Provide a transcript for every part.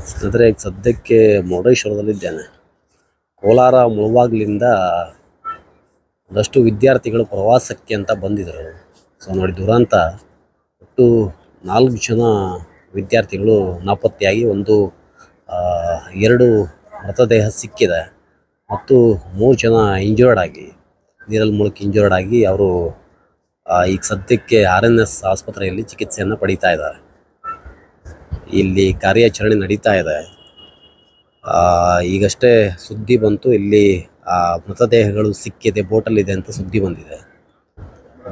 ಸ್ನೇಹಿತರೆ, ಈಗ ಸದ್ಯಕ್ಕೆ ಮುರುಡೇಶ್ವರದಲ್ಲಿದ್ದೇನೆ. ಕೋಲಾರ ಮುಳಬಾಗಿಲಿಂದ ಒಂದಷ್ಟು ವಿದ್ಯಾರ್ಥಿಗಳು ಪ್ರವಾಸಕ್ಕೆ ಅಂತ ಬಂದಿದ್ದರು. ಸೊ ನೋಡಿ, ದುರಂತ. ಒಟ್ಟು 4 ಜನ ವಿದ್ಯಾರ್ಥಿಗಳು ನಾಪತ್ತೆಯಾಗಿ ಎರಡು ಮೃತದೇಹ ಸಿಕ್ಕಿದೆ ಮತ್ತು 3 ಜನ ಇಂಜರ್ಡ್ ಆಗಿ, ನೀರಲ್ಲಿ ಮುಳುಗಿ ಇಂಜರ್ಡ್ ಆಗಿ ಅವರು ಈಗ ಸದ್ಯಕ್ಕೆ RNS ಆಸ್ಪತ್ರೆಯಲ್ಲಿ ಚಿಕಿತ್ಸೆಯನ್ನು ಪಡೀತಾ ಇದ್ದಾರೆ. ಇಲ್ಲಿ ಕಾರ್ಯಾಚರಣೆ ನಡೀತಾ ಇದೆ. ಈಗಷ್ಟೇ ಸುದ್ದಿ ಬಂತು, ಇಲ್ಲಿ ಮೃತದೇಹಗಳು ಸಿಕ್ಕಿದೆ, ಬೋಟಲ್ಲಿದೆ ಅಂತ ಸುದ್ದಿ ಬಂದಿದೆ.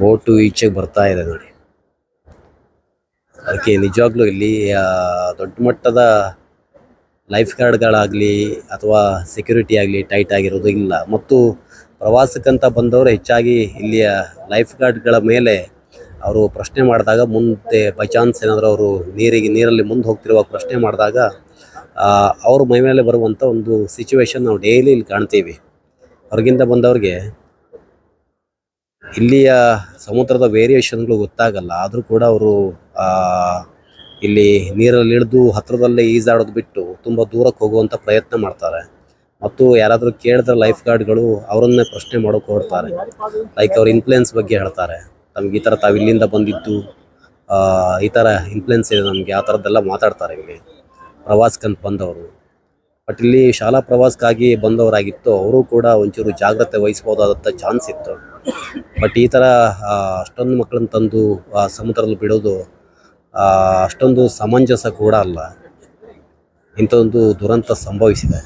ಬೋಟು ಈಚೆಗೆ ಬರ್ತಾ ಇದೆ ನೋಡಿ. ಅದಕ್ಕೆ ನಿಜವಾಗ್ಲೂ ಇಲ್ಲಿ ದೊಡ್ಡ ಮಟ್ಟದ ಲೈಫ್ ಗಾರ್ಡ್ಗಳಾಗಲಿ ಅಥವಾ ಸೆಕ್ಯೂರಿಟಿ ಆಗಲಿ ಟೈಟ್ ಆಗಿರೋದು ಇಲ್ಲ. ಮತ್ತು ಪ್ರವಾಸಕ್ಕಂತ ಬಂದವರು ಹೆಚ್ಚಾಗಿ ಇಲ್ಲಿಯ ಲೈಫ್ ಗಾರ್ಡ್ಗಳ ಮೇಲೆ ಅವರು ಪ್ರಶ್ನೆ ಮಾಡಿದಾಗ, ಮುಂದೆ ಬೈ ಚಾನ್ಸ್ ಏನಾದರೂ ಅವರು ನೀರಲ್ಲಿ ಮುಂದೆ ಹೋಗ್ತಿರುವಾಗ ಪ್ರಶ್ನೆ ಮಾಡಿದಾಗ ಅವ್ರ ಮೈ ಮೇಲೆ ಬರುವಂಥ ಒಂದು ಸಿಚುವೇಶನ್ ನಾವು ಡೈಲಿ ಇಲ್ಲಿ ಕಾಣ್ತೀವಿ. ಹೊರಗಿಂದ ಬಂದವ್ರಿಗೆ ಇಲ್ಲಿಯ ಸಮುದ್ರದ ವೇರಿಯೇಷನ್ಗಳು ಗೊತ್ತಾಗಲ್ಲ. ಆದರೂ ಕೂಡ ಅವರು ಇಲ್ಲಿ ನೀರಲ್ಲಿ ಇಳಿದು ಹತ್ತಿರದಲ್ಲೇ ಈಜಾಡೋದು ಬಿಟ್ಟು ತುಂಬ ದೂರಕ್ಕೆ ಹೋಗುವಂಥ ಪ್ರಯತ್ನ ಮಾಡ್ತಾರೆ. ಮತ್ತು ಯಾರಾದರೂ ಕೇಳಿದ್ರೆ ಲೈಫ್ ಗಾರ್ಡ್ಗಳು ಅವರನ್ನೇ ಪ್ರಶ್ನೆ ಮಾಡೋಕೆ ಹೊರಡ್ತಾರೆ. ಲೈಕ್ ಅವ್ರ ಇನ್ಫ್ಲುಯೆನ್ಸ್ ಬಗ್ಗೆ ಹೇಳ್ತಾರೆ. ನಮ್ಗೆ ಈ ಥರ ತಾವು ಇಲ್ಲಿಂದ ಬಂದಿದ್ದು, ಈ ಥರ ಇನ್ಫ್ಲುಯೆನ್ಸ್ ಇದೆ ನಮಗೆ, ಆ ಥರದ್ದೆಲ್ಲ ಮಾತಾಡ್ತಾರೆ ಇಲ್ಲಿ ಪ್ರವಾಸಕ್ಕಂತ ಬಂದವರು. ಬಟ್ ಇಲ್ಲಿ ಶಾಲಾ ಪ್ರವಾಸಕ್ಕಾಗಿ ಬಂದವರಾಗಿತ್ತು, ಅವರು ಕೂಡ ಒಂಚೂರು ಜಾಗ್ರತೆ ವಹಿಸ್ಬೋದಾದಂಥ ಚಾನ್ಸ್ ಇತ್ತು. ಬಟ್ ಈ ಥರ ಅಷ್ಟೊಂದು ಮಕ್ಕಳನ್ನ ತಂದು ಸಮುದ್ರದಲ್ಲಿ ಬಿಡೋದು ಅಷ್ಟೊಂದು ಸಮಂಜಸ ಕೂಡ ಅಲ್ಲ. ಇಂಥದ್ದೊಂದು ದುರಂತ ಸಂಭವಿಸಿದೆ.